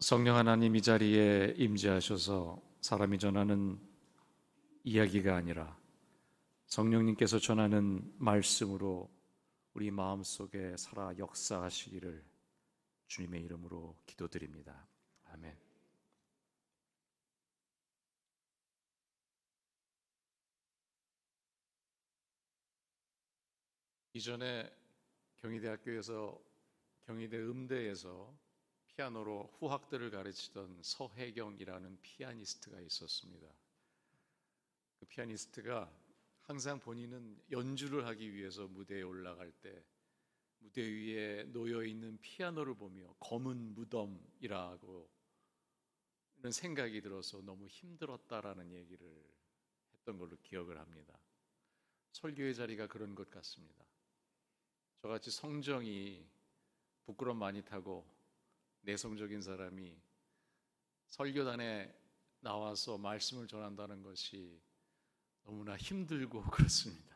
성령 하나님 이 자리에 임재하셔서 사람이 전하는 이야기가 아니라 성령님께서 전하는 말씀으로 우리 마음속에 살아 역사하시기를 주님의 이름으로 기도드립니다. 아멘. 이전에 경희대 음대에서 피아노로 후학들을 가르치던 서혜경이라는 피아니스트가 있었습니다. 그 피아니스트가 항상 본인은 연주를 하기 위해서 무대에 올라갈 때 무대 위에 놓여 있는 피아노를 보며 검은 무덤이라고 이런 생각이 들어서 너무 힘들었다라는 얘기를 했던 걸로 기억을 합니다. 설교의 자리가 그런 것 같습니다. 저같이 성정이 부끄럼 많이 타고 내성적인 사람이 설교단에 나와서 말씀을 전한다는 것이 너무나 힘들고 그렇습니다.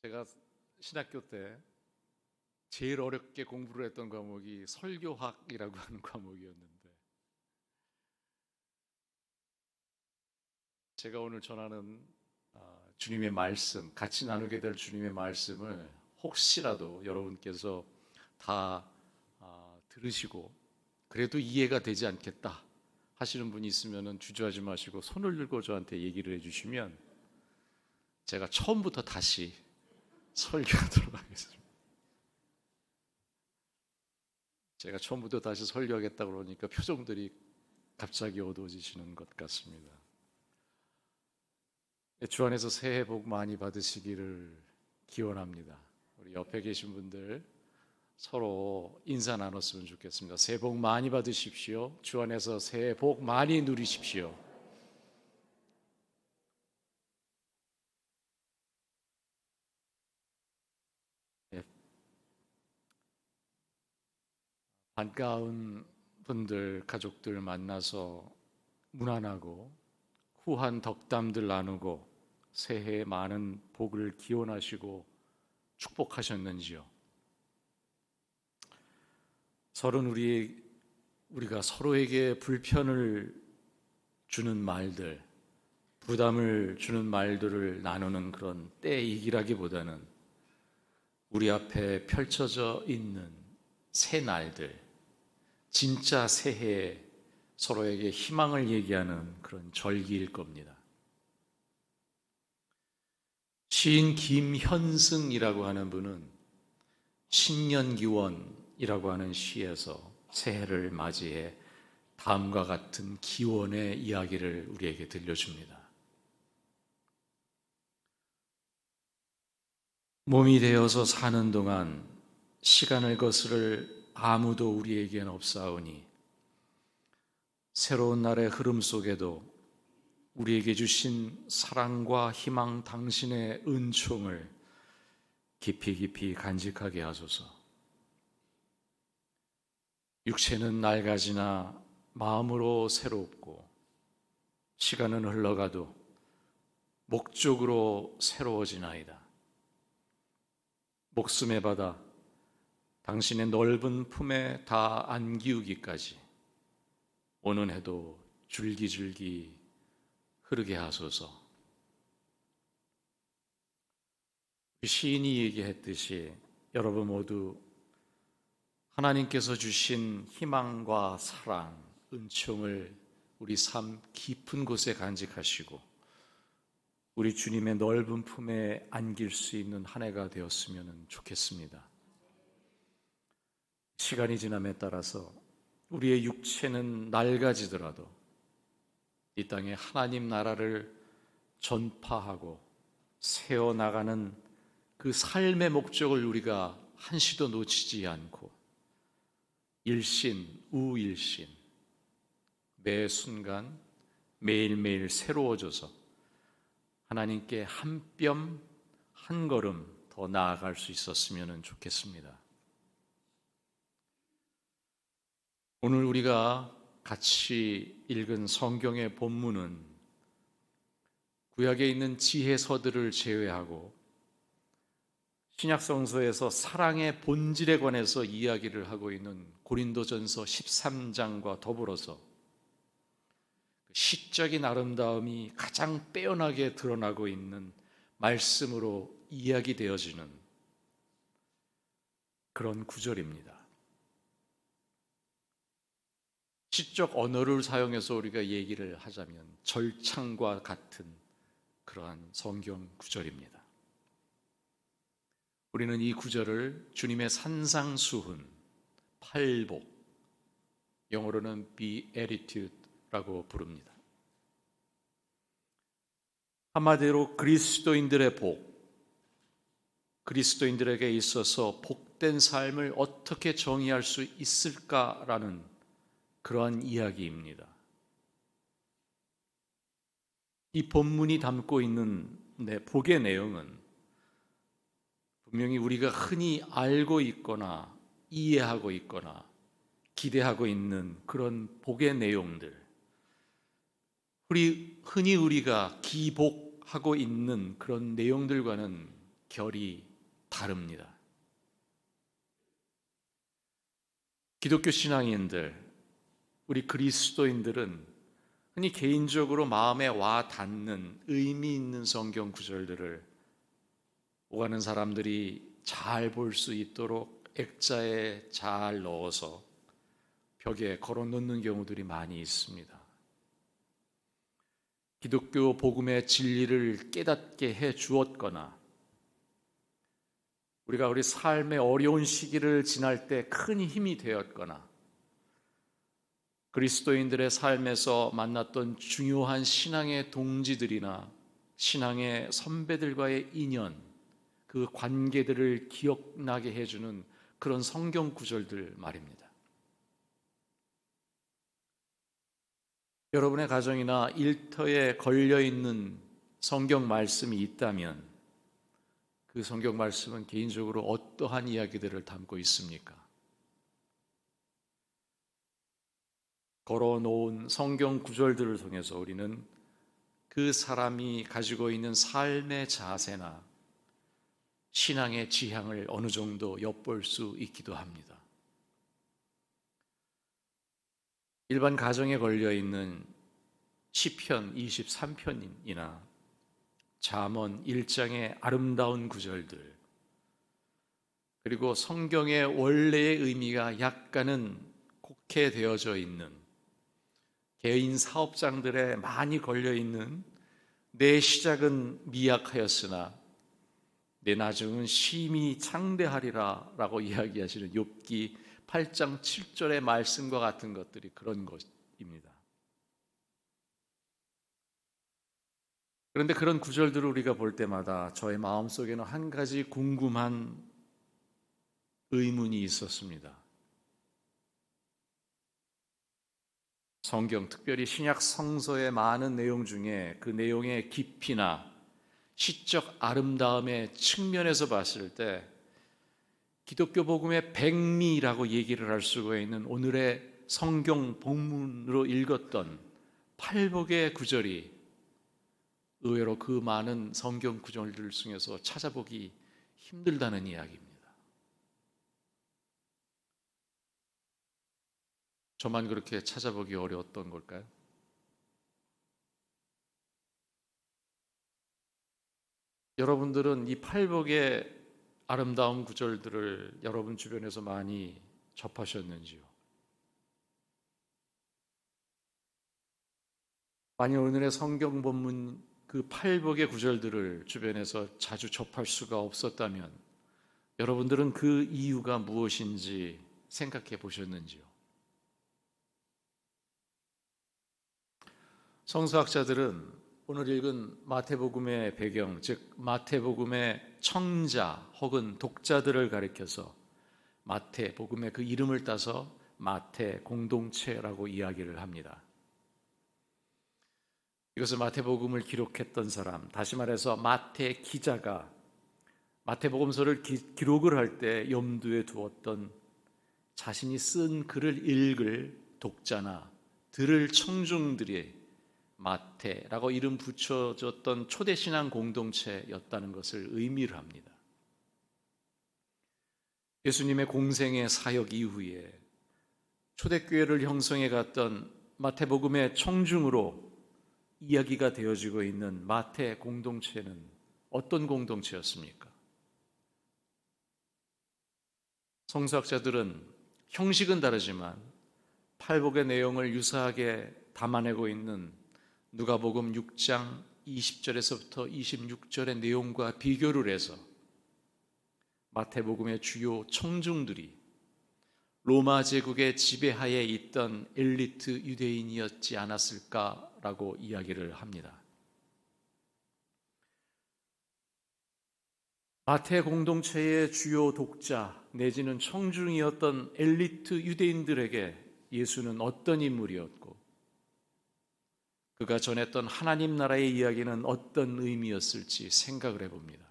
제가 신학교 때 제일 어렵게 공부를 했던 과목이 설교학이라고 하는 과목이었는데, 제가 오늘 전하는 주님의 말씀, 같이 나누게 될 주님의 말씀을 혹시라도 여러분께서 다 들으시고 그래도 이해가 되지 않겠다 하시는 분이 있으면 주저하지 마시고 손을 들고 저한테 얘기를 해주시면 제가 처음부터 다시 설교하도록 하겠습니다. 제가 처음부터 다시 설교하겠다 그러니까 표정들이 갑자기 어두워지시는 것 같습니다. 주 안에서 새해 복 많이 받으시기를 기원합니다. 우리 옆에 계신 분들 서로 인사 나눴으면 좋겠습니다. 새해 복 많이 받으십시오. 주 안에서 새해 복 많이 누리십시오. 네. 반가운 분들, 가족들 만나서 문안하고 후한 덕담들 나누고 새해에 많은 복을 기원하시고 축복하셨는지요? 우리가 서로에게 불편을 주는 말들, 부담을 주는 말들을 나누는 그런 때이기라기보다는 우리 앞에 펼쳐져 있는 새 날들, 진짜 새해에 서로에게 희망을 얘기하는 그런 절기일 겁니다. 시인 김현승이라고 하는 분은 신년기원이라고 하는 시에서 새해를 맞이해 다음과 같은 기원의 이야기를 우리에게 들려줍니다. 몸이 되어서 사는 동안 시간을 거스를 아무도 우리에겐 없사오니 새로운 날의 흐름 속에도 우리에게 주신 사랑과 희망 당신의 은총을 깊이 깊이 간직하게 하소서. 육체는 낡아지나 마음으로 새롭고 시간은 흘러가도 목적으로 새로워지나이다. 목숨의 바다 당신의 넓은 품에 다 안기우기까지 오는 해도 줄기줄기 흐르게 하소서. 시인이 얘기했듯이 여러분 모두 하나님께서 주신 희망과 사랑, 은총을 우리 삶 깊은 곳에 간직하시고 우리 주님의 넓은 품에 안길 수 있는 한 해가 되었으면 좋겠습니다. 시간이 지남에 따라서 우리의 육체는 낡아지더라도 이 땅에 하나님 나라를 전파하고 세워나가는 그 삶의 목적을 우리가 한시도 놓치지 않고 일신, 우일신 매 순간 매일매일 새로워져서 하나님께 한 뼘 한 걸음 더 나아갈 수 있었으면 좋겠습니다. 오늘 우리가 같이 읽은 성경의 본문은 구약에 있는 지혜서들을 제외하고 신약 성서에서 사랑의 본질에 관해서 이야기를 하고 있는 고린도전서 13장과 더불어서 시적인 아름다움이 가장 빼어나게 드러나고 있는 말씀으로 이야기되어지는 그런 구절입니다. 시적 언어를 사용해서 우리가 얘기를 하자면 절창과 같은 그러한 성경 구절입니다. 우리는 이 구절을 주님의 산상수훈, 팔복, 영어로는 Beatitude라고 부릅니다. 한마디로 그리스도인들의 복, 그리스도인들에게 있어서 복된 삶을 어떻게 정의할 수 있을까라는 그러한 이야기입니다. 이 본문이 담고 있는 복의 내용은 분명히 우리가 흔히 알고 있거나 이해하고 있거나 기대하고 있는 그런 복의 내용들, 흔히 우리가 기복하고 있는 그런 내용들과는 결이 다릅니다. 기독교 신앙인들, 우리 그리스도인들은 흔히 개인적으로 마음에 와 닿는 의미 있는 성경 구절들을 오가는 사람들이 잘 볼 수 있도록 액자에 잘 넣어서 벽에 걸어 놓는 경우들이 많이 있습니다. 기독교 복음의 진리를 깨닫게 해 주었거나 우리가 우리 삶의 어려운 시기를 지날 때 큰 힘이 되었거나 그리스도인들의 삶에서 만났던 중요한 신앙의 동지들이나 신앙의 선배들과의 인연, 그 관계들을 기억나게 해주는 그런 성경 구절들 말입니다. 여러분의 가정이나 일터에 걸려있는 성경 말씀이 있다면 그 성경 말씀은 개인적으로 어떠한 이야기들을 담고 있습니까? 걸어놓은 성경 구절들을 통해서 우리는 그 사람이 가지고 있는 삶의 자세나 신앙의 지향을 어느 정도 엿볼 수 있기도 합니다. 일반 가정에 걸려있는 시편 23편이나 잠언 1장의 아름다운 구절들, 그리고 성경의 원래의 의미가 약간은 곡해되어져 있는 개인 사업장들에 많이 걸려있는 내 시작은 미약하였으나 내 나중은 심히 창대하리라 라고 이야기하시는 욥기 8장 7절의 말씀과 같은 것들이 그런 것입니다. 그런데 그런 구절들을 우리가 볼 때마다 저의 마음속에는 한 가지 궁금한 의문이 있었습니다. 성경, 특별히 신약 성서의 많은 내용 중에 그 내용의 깊이나 시적 아름다움의 측면에서 봤을 때 기독교 복음의 백미라고 얘기를 할 수가 있는 오늘의 성경 본문으로 읽었던 팔복의 구절이 의외로 그 많은 성경 구절들 중에서 찾아보기 힘들다는 이야기입니다. 저만 그렇게 찾아보기 어려웠던 걸까요? 여러분들은 이 팔복의 아름다운 구절들을 여러분 주변에서 많이 접하셨는지요? 만약 오늘의 성경 본문 그 팔복의 구절들을 주변에서 자주 접할 수가 없었다면 여러분들은 그 이유가 무엇인지 생각해 보셨는지요? 성서학자들은 오늘 읽은 마태복음의 배경, 즉 마태복음의 청자 혹은 독자들을 가리켜서 마태복음의 그 이름을 따서 마태 공동체라고 이야기를 합니다. 이것을 마태복음을 기록했던 사람, 다시 말해서 마태 기자가 마태복음서를 기록을 할 때 염두에 두었던 자신이 쓴 글을 읽을 독자나 들을 청중들이 마태라고 이름 붙여졌던 초대신앙 공동체였다는 것을 의미를 합니다. 예수님의 공생의 사역 이후에 초대교회를 형성해 갔던 마태복음의 청중으로 이야기가 되어지고 있는 마태 공동체는 어떤 공동체였습니까? 성서학자들은 형식은 다르지만 팔복의 내용을 유사하게 담아내고 있는 누가복음 6장 20절에서부터 26절의 내용과 비교를 해서 마태복음의 주요 청중들이 로마 제국의 지배하에 있던 엘리트 유대인이었지 않았을까라고 이야기를 합니다. 마태 공동체의 주요 독자 내지는 청중이었던 엘리트 유대인들에게 예수는 어떤 인물이었고 그가 전했던 하나님 나라의 이야기는 어떤 의미였을지 생각을 해봅니다.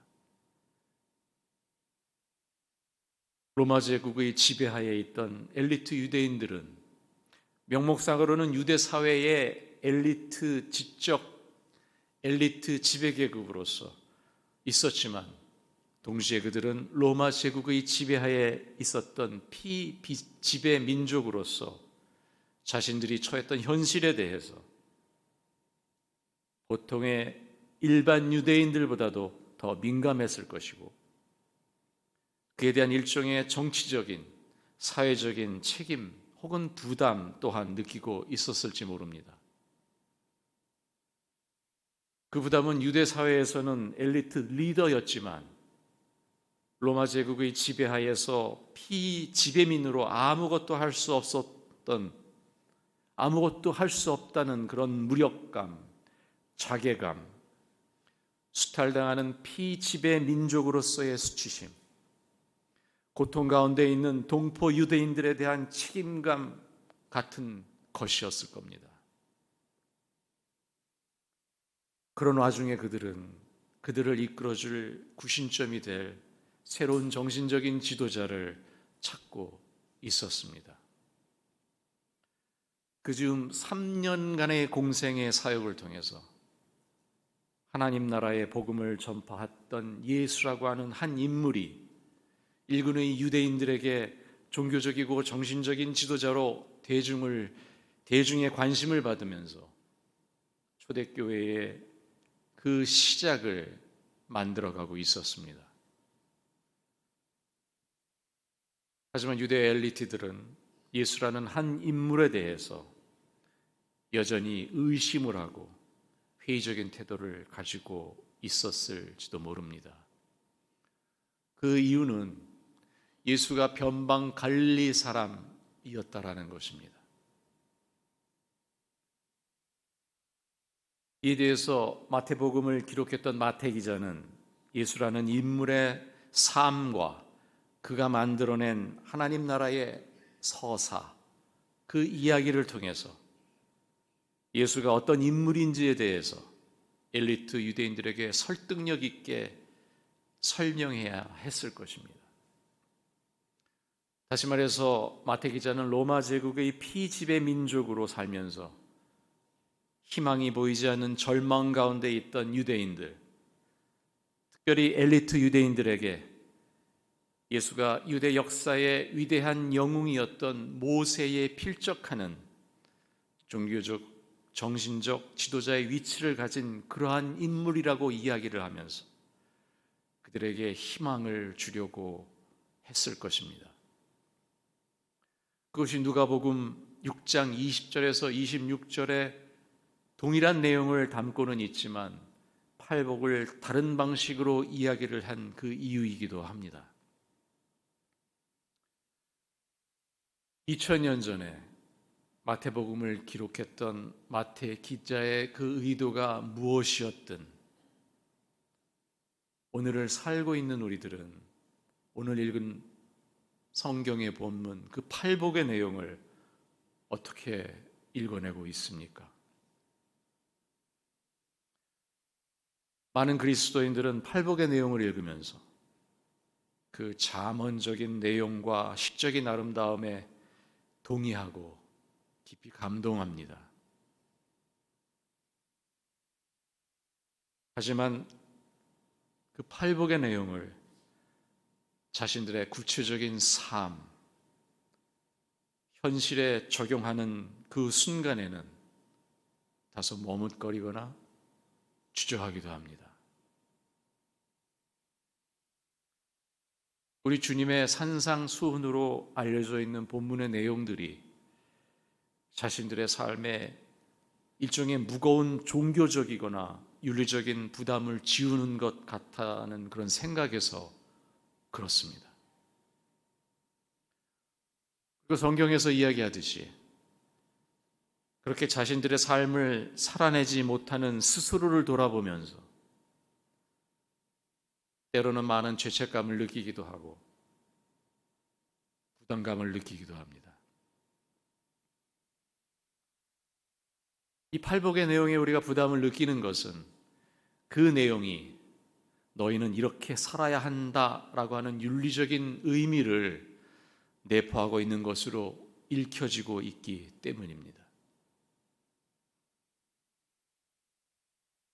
로마 제국의 지배하에 있던 엘리트 유대인들은 명목상으로는 유대 사회의 엘리트 지배계급으로서 있었지만 동시에 그들은 로마 제국의 지배하에 있었던 피지배 민족으로서 자신들이 처했던 현실에 대해서 보통의 일반 유대인들보다도 더 민감했을 것이고 그에 대한 일종의 정치적인, 사회적인 책임 혹은 부담 또한 느끼고 있었을지 모릅니다. 그 부담은 유대 사회에서는 엘리트 리더였지만 로마 제국의 지배하에서 피지배민으로 아무것도 할 수 없다는 그런 무력감, 자괴감, 수탈당하는 피지배 민족으로서의 수치심, 고통 가운데 있는 동포 유대인들에 대한 책임감 같은 것이었을 겁니다. 그런 와중에 그들을 이끌어줄 구심점이 될 새로운 정신적인 지도자를 찾고 있었습니다. 그 즈음 3년간의 공생의 사역을 통해서 하나님 나라의 복음을 전파했던 예수라고 하는 한 인물이 일군의 유대인들에게 종교적이고 정신적인 지도자로 대중의 관심을 받으면서 초대교회의 그 시작을 만들어가고 있었습니다. 하지만 유대 엘리트들은 예수라는 한 인물에 대해서 여전히 의심을 하고 회의적인 태도를 가지고 있었을지도 모릅니다. 그 이유는 예수가 변방 갈릴리 사람이었다라는 것입니다. 이에 대해서 마태복음을 기록했던 마태 기자는 예수라는 인물의 삶과 그가 만들어낸 하나님 나라의 서사, 그 이야기를 통해서 예수가 어떤 인물인지에 대해서 엘리트 유대인들에게 설득력 있게 설명해야 했을 것입니다. 다시 말해서 마태 기자는 로마 제국의 피지배 민족으로 살면서 희망이 보이지 않는 절망 가운데 있던 유대인들, 특별히 엘리트 유대인들에게 예수가 유대 역사의 위대한 영웅이었던 모세에 필적하는 종교적, 정신적 지도자의 위치를 가진 그러한 인물이라고 이야기를 하면서 그들에게 희망을 주려고 했을 것입니다. 그것이 누가복음 6장 20절에서 26절에 동일한 내용을 담고는 있지만 팔복을 다른 방식으로 이야기를 한 그 이유이기도 합니다. 2000년 전에 마태복음을 기록했던 마태 기자의 그 의도가 무엇이었든 오늘을 살고 있는 우리들은 오늘 읽은 성경의 본문 그 팔복의 내용을 어떻게 읽어내고 있습니까? 많은 그리스도인들은 팔복의 내용을 읽으면서 그 잠언적인 내용과 시적인 아름다움에 동의하고 깊이 감동합니다. 하지만 그 팔복의 내용을 자신들의 구체적인 삶, 현실에 적용하는 그 순간에는 다소 머뭇거리거나 주저하기도 합니다. 우리 주님의 산상수훈으로 알려져 있는 본문의 내용들이 자신들의 삶에 일종의 무거운 종교적이거나 윤리적인 부담을 지우는 것 같다는 그런 생각에서 그렇습니다. 그 성경에서 이야기하듯이 그렇게 자신들의 삶을 살아내지 못하는 스스로를 돌아보면서 때로는 많은 죄책감을 느끼기도 하고 부담감을 느끼기도 합니다. 이 팔복의 내용에 우리가 부담을 느끼는 것은 그 내용이 너희는 이렇게 살아야 한다라고 하는 윤리적인 의미를 내포하고 있는 것으로 읽혀지고 있기 때문입니다.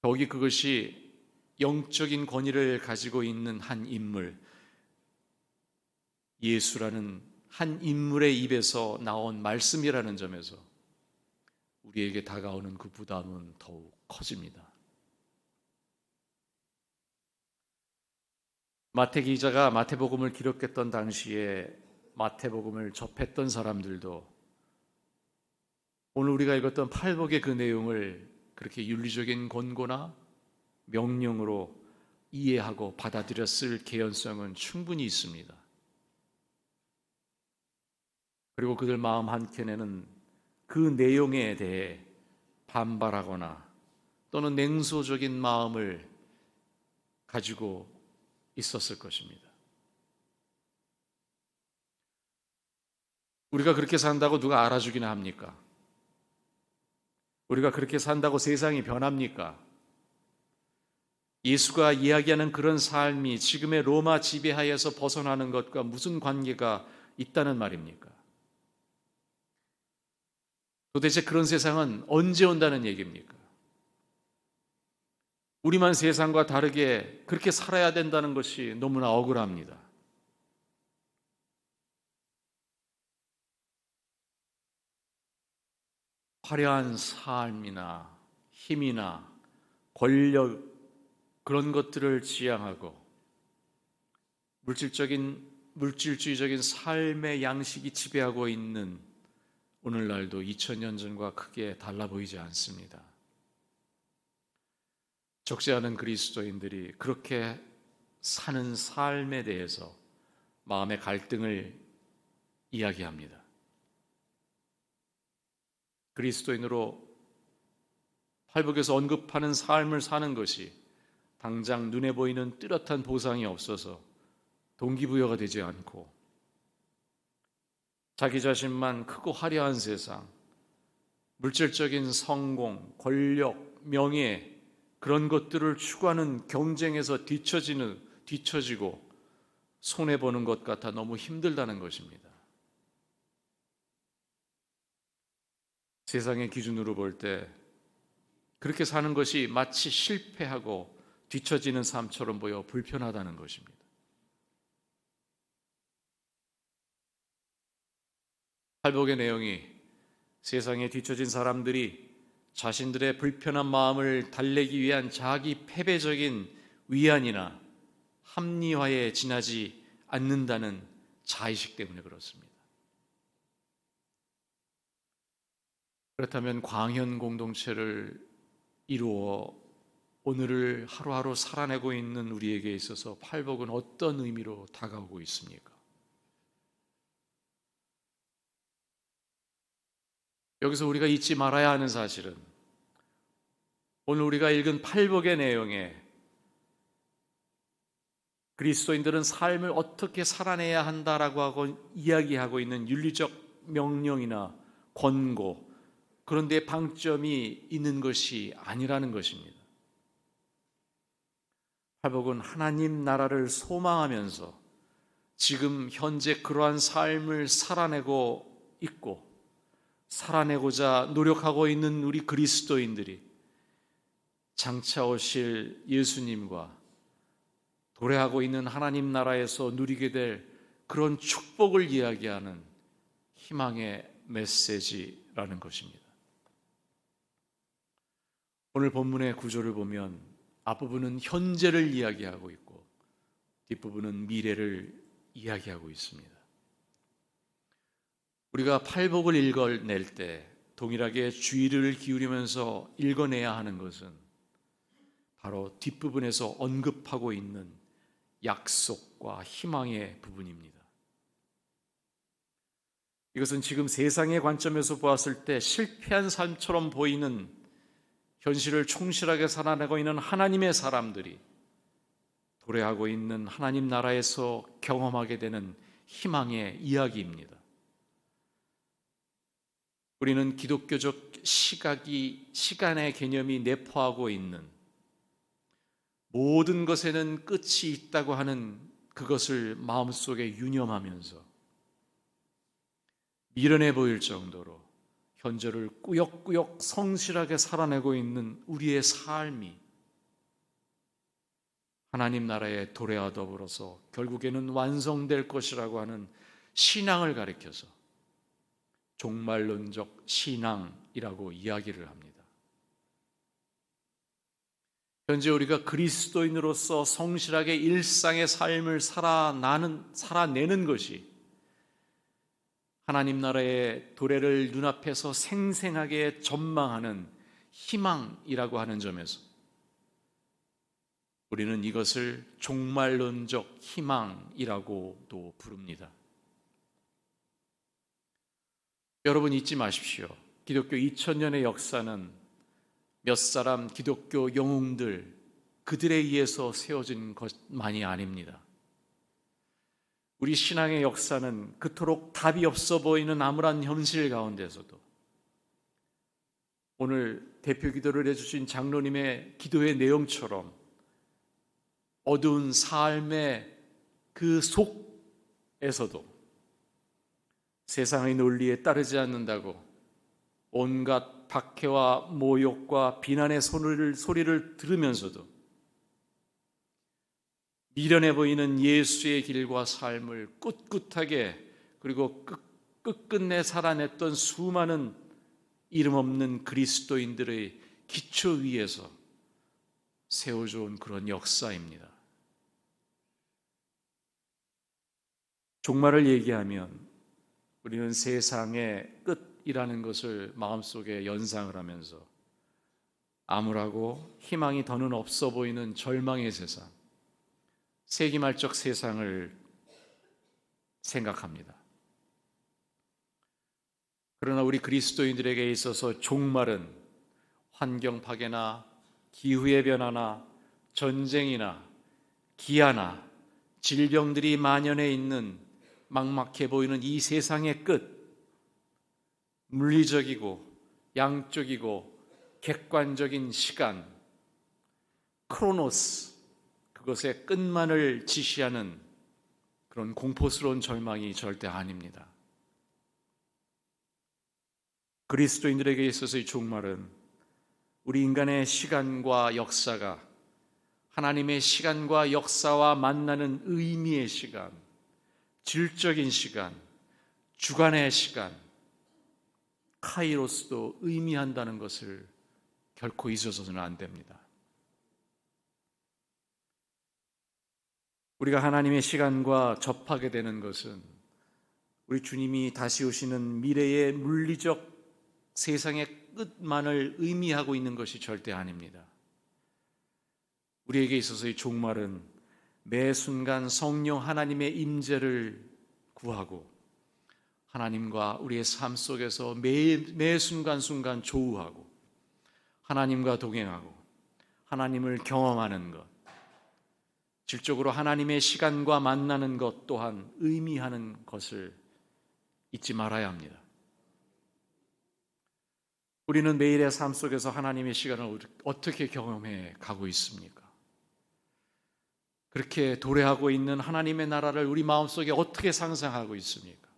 더욱이 그것이 영적인 권위를 가지고 있는 한 인물, 예수라는 한 인물의 입에서 나온 말씀이라는 점에서 우리에게 다가오는 그 부담은 더욱 커집니다. 마태 기자가 마태복음을 기록했던 당시에 마태복음을 접했던 사람들도 오늘 우리가 읽었던 팔복의 그 내용을 그렇게 윤리적인 권고나 명령으로 이해하고 받아들였을 개연성은 충분히 있습니다. 그리고 그들 마음 한켠에는 그 내용에 대해 반발하거나 또는 냉소적인 마음을 가지고 있었을 것입니다. 우리가 그렇게 산다고 누가 알아주기나 합니까? 우리가 그렇게 산다고 세상이 변합니까? 예수가 이야기하는 그런 삶이 지금의 로마 지배하에서 벗어나는 것과 무슨 관계가 있다는 말입니까? 도대체 그런 세상은 언제 온다는 얘기입니까? 우리만 세상과 다르게 그렇게 살아야 된다는 것이 너무나 억울합니다. 화려한 삶이나 힘이나 권력 그런 것들을 지향하고 물질주의적인 삶의 양식이 지배하고 있는 오늘날도 2000년 전과 크게 달라 보이지 않습니다. 적지 않은 그리스도인들이 그렇게 사는 삶에 대해서 마음의 갈등을 이야기합니다. 그리스도인으로 팔복에서 언급하는 삶을 사는 것이 당장 눈에 보이는 뚜렷한 보상이 없어서 동기부여가 되지 않고 자기 자신만 크고 화려한 세상, 물질적인 성공, 권력, 명예 그런 것들을 추구하는 경쟁에서 뒤처지고 손해보는 것 같아 너무 힘들다는 것입니다. 세상의 기준으로 볼 때 그렇게 사는 것이 마치 실패하고 뒤처지는 삶처럼 보여 불편하다는 것입니다. 팔복의 내용이 세상에 뒤처진 사람들이 자신들의 불편한 마음을 달래기 위한 자기 패배적인 위안이나 합리화에 지나지 않는다는 자의식 때문에 그렇습니다. 그렇다면 광현 공동체를 이루어 오늘을 하루하루 살아내고 있는 우리에게 있어서 팔복은 어떤 의미로 다가오고 있습니까? 여기서 우리가 잊지 말아야 하는 사실은 오늘 우리가 읽은 팔복의 내용에 그리스도인들은 삶을 어떻게 살아내야 한다라고 하고 이야기하고 있는 윤리적 명령이나 권고 그런 데 방점이 있는 것이 아니라는 것입니다. 팔복은 하나님 나라를 소망하면서 지금 현재 그러한 삶을 살아내고 있고 살아내고자 노력하고 있는 우리 그리스도인들이 장차 오실 예수님과 도래하고 있는 하나님 나라에서 누리게 될 그런 축복을 이야기하는 희망의 메시지라는 것입니다. 오늘 본문의 구조를 보면 앞부분은 현재를 이야기하고 있고 뒷부분은 미래를 이야기하고 있습니다. 우리가 팔복을 읽어낼 때 동일하게 주의를 기울이면서 읽어내야 하는 것은 바로 뒷부분에서 언급하고 있는 약속과 희망의 부분입니다. 이것은 지금 세상의 관점에서 보았을 때 실패한 삶처럼 보이는 현실을 충실하게 살아내고 있는 하나님의 사람들이 도래하고 있는 하나님 나라에서 경험하게 되는 희망의 이야기입니다. 우리는 기독교적 시간의 개념이 내포하고 있는 모든 것에는 끝이 있다고 하는 그것을 마음속에 유념하면서 미련해 보일 정도로 현재를 꾸역꾸역 성실하게 살아내고 있는 우리의 삶이 하나님 나라의 도래와 더불어서 결국에는 완성될 것이라고 하는 신앙을 가리켜서 종말론적 신앙이라고 이야기를 합니다. 현재 우리가 그리스도인으로서 성실하게 일상의 삶을 살아내는 것이 하나님 나라의 도래를 눈앞에서 생생하게 전망하는 희망이라고 하는 점에서 우리는 이것을 종말론적 희망이라고도 부릅니다. 여러분 잊지 마십시오. 기독교 2000년의 역사는 몇 사람 기독교 영웅들 그들에 의해서 세워진 것만이 아닙니다. 우리 신앙의 역사는 그토록 답이 없어 보이는 암울한 현실 가운데서도 오늘 대표 기도를 해주신 장로님의 기도의 내용처럼 어두운 삶의 그 속에서도 세상의 논리에 따르지 않는다고 온갖 박해와 모욕과 비난의 소리를 들으면서도 미련해 보이는 예수의 길과 삶을 꿋꿋하게 그리고 끝끝내 살아냈던 수많은 이름 없는 그리스도인들의 기초 위에서 세워져온 그런 역사입니다. 종말을 얘기하면 우리는 세상의 끝이라는 것을 마음속에 연상을 하면서 암울하고 희망이 더는 없어 보이는 절망의 세상, 세기말적 세상을 생각합니다. 그러나 우리 그리스도인들에게 있어서 종말은 환경 파괴나 기후의 변화나 전쟁이나 기아나 질병들이 만연해 있는 막막해 보이는 이 세상의 끝, 물리적이고 양적이고 객관적인 시간, 크로노스, 그것의 끝만을 지시하는 그런 공포스러운 절망이 절대 아닙니다. 그리스도인들에게 있어서의 종말은 우리 인간의 시간과 역사가 하나님의 시간과 역사와 만나는 의미의 시간, 질적인 시간, 주관의 시간, 카이로스도 의미한다는 것을 결코 잊어서는 안 됩니다. 우리가 하나님의 시간과 접하게 되는 것은 우리 주님이 다시 오시는 미래의 물리적 세상의 끝만을 의미하고 있는 것이 절대 아닙니다. 우리에게 있어서의 종말은 매 순간 성령 하나님의 임재를 구하고 하나님과 우리의 삶 속에서 매 순간순간 조우하고 하나님과 동행하고 하나님을 경험하는 것, 질적으로 하나님의 시간과 만나는 것 또한 의미하는 것을 잊지 말아야 합니다. 우리는 매일의 삶 속에서 하나님의 시간을 어떻게 경험해 가고 있습니까? 그렇게 도래하고 있는 하나님의 나라를 우리 마음속에 어떻게 상상하고 있습니까?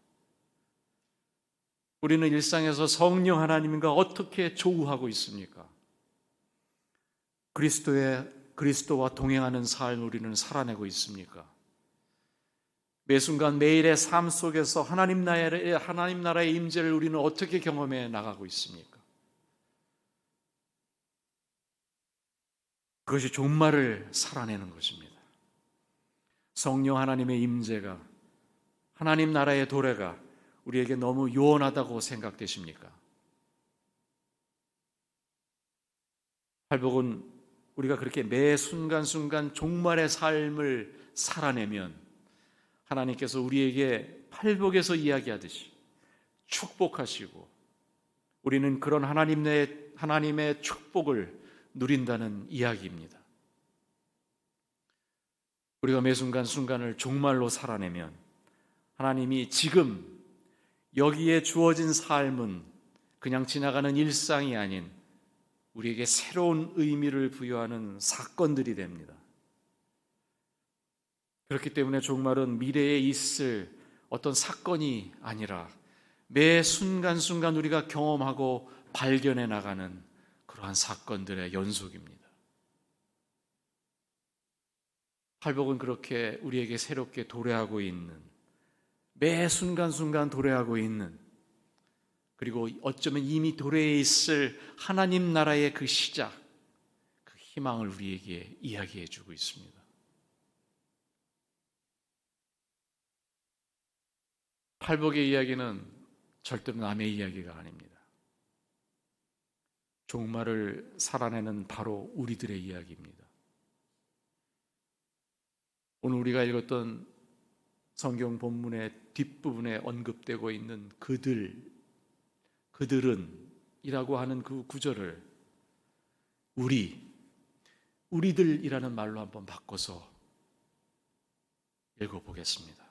우리는 일상에서 성령 하나님과 어떻게 조우하고 있습니까? 그리스도의 그리스도와 동행하는 삶을 우리는 살아내고 있습니까? 매 순간 매일의 삶 속에서 하나님 나라의 임재를 우리는 어떻게 경험해 나가고 있습니까? 그것이 종말을 살아내는 것입니다. 성령 하나님의 임재가, 하나님 나라의 도래가 우리에게 너무 요원하다고 생각되십니까? 팔복은 우리가 그렇게 매 순간순간 종말의 삶을 살아내면 하나님께서 우리에게 팔복에서 이야기하듯이 축복하시고 우리는 그런 하나님의 축복을 누린다는 이야기입니다. 우리가 매 순간순간을 종말로 살아내면 하나님이 지금 여기에 주어진 삶은 그냥 지나가는 일상이 아닌 우리에게 새로운 의미를 부여하는 사건들이 됩니다. 그렇기 때문에 종말은 미래에 있을 어떤 사건이 아니라 매 순간순간 우리가 경험하고 발견해 나가는 그러한 사건들의 연속입니다. 팔복은 그렇게 우리에게 새롭게 도래하고 있는, 매 순간순간 도래하고 있는, 그리고 어쩌면 이미 도래해 있을 하나님 나라의 그 시작, 그 희망을 우리에게 이야기해 주고 있습니다. 팔복의 이야기는 절대로 남의 이야기가 아닙니다. 종말을 살아내는 바로 우리들의 이야기입니다. 오늘 우리가 읽었던 성경 본문의 뒷부분에 언급되고 있는 그들은 이라고 하는 그 구절을 우리들이라는 말로 한번 바꿔서 읽어보겠습니다.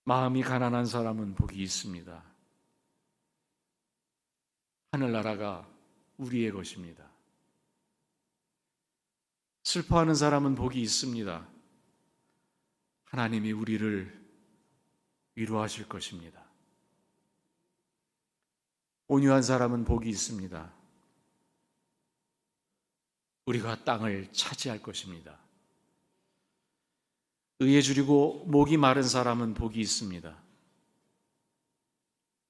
마음이 가난한 사람은 복이 있습니다. 하늘나라가 우리의 것입니다. 슬퍼하는 사람은 복이 있습니다. 하나님이 우리를 위로하실 것입니다. 온유한 사람은 복이 있습니다. 우리가 땅을 차지할 것입니다. 의에 줄이고 목이 마른 사람은 복이 있습니다.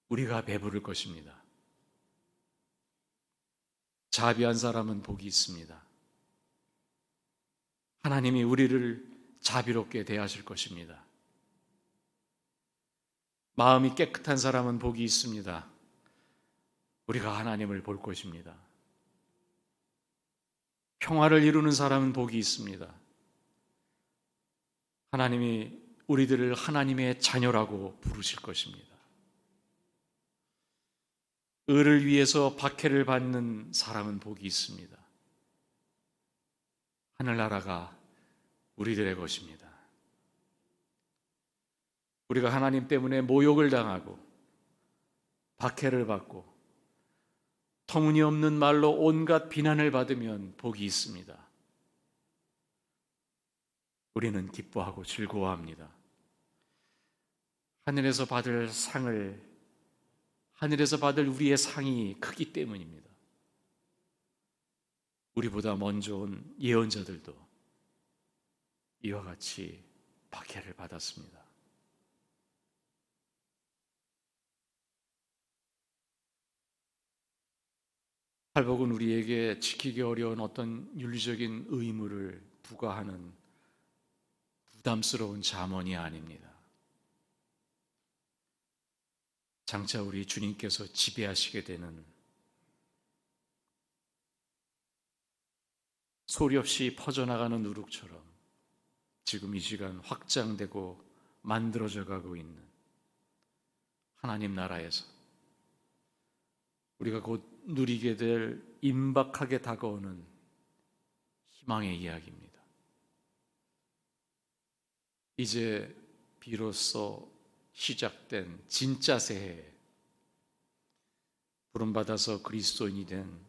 우리가 배부를 것입니다. 자비한 사람은 복이 있습니다. 하나님이 우리를 자비롭게 대하실 것입니다. 마음이 깨끗한 사람은 복이 있습니다. 우리가 하나님을 볼 것입니다. 평화를 이루는 사람은 복이 있습니다. 하나님이 우리들을 하나님의 자녀라고 부르실 것입니다. 의를 위해서 박해를 받는 사람은 복이 있습니다. 하늘나라가 우리들의 것입니다. 우리가 하나님 때문에 모욕을 당하고 박해를 받고 터무니없는 말로 온갖 비난을 받으면 복이 있습니다. 우리는 기뻐하고 즐거워합니다. 하늘에서 받을 우리의 상이 크기 때문입니다. 우리보다 먼저 온 예언자들도 이와 같이 박해를 받았습니다. 팔복은 우리에게 지키기 어려운 어떤 윤리적인 의무를 부과하는 부담스러운 잠언이 아닙니다. 장차 우리 주님께서 지배하시게 되는 소리 없이 퍼져나가는 누룩처럼 지금 이 시간 확장되고 만들어져 가고 있는 하나님 나라에서 우리가 곧 누리게 될 임박하게 다가오는 희망의 이야기입니다. 이제 비로소 시작된 진짜 새해, 부름받아서 그리스도인이 된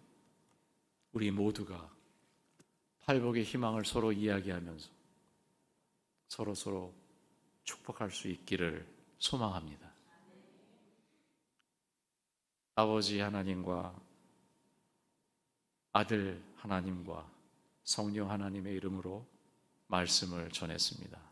우리 모두가 팔복의 희망을 서로 이야기하면서 서로 축복할 수 있기를 소망합니다. 아버지 하나님과 아들 하나님과 성령 하나님의 이름으로 말씀을 전했습니다.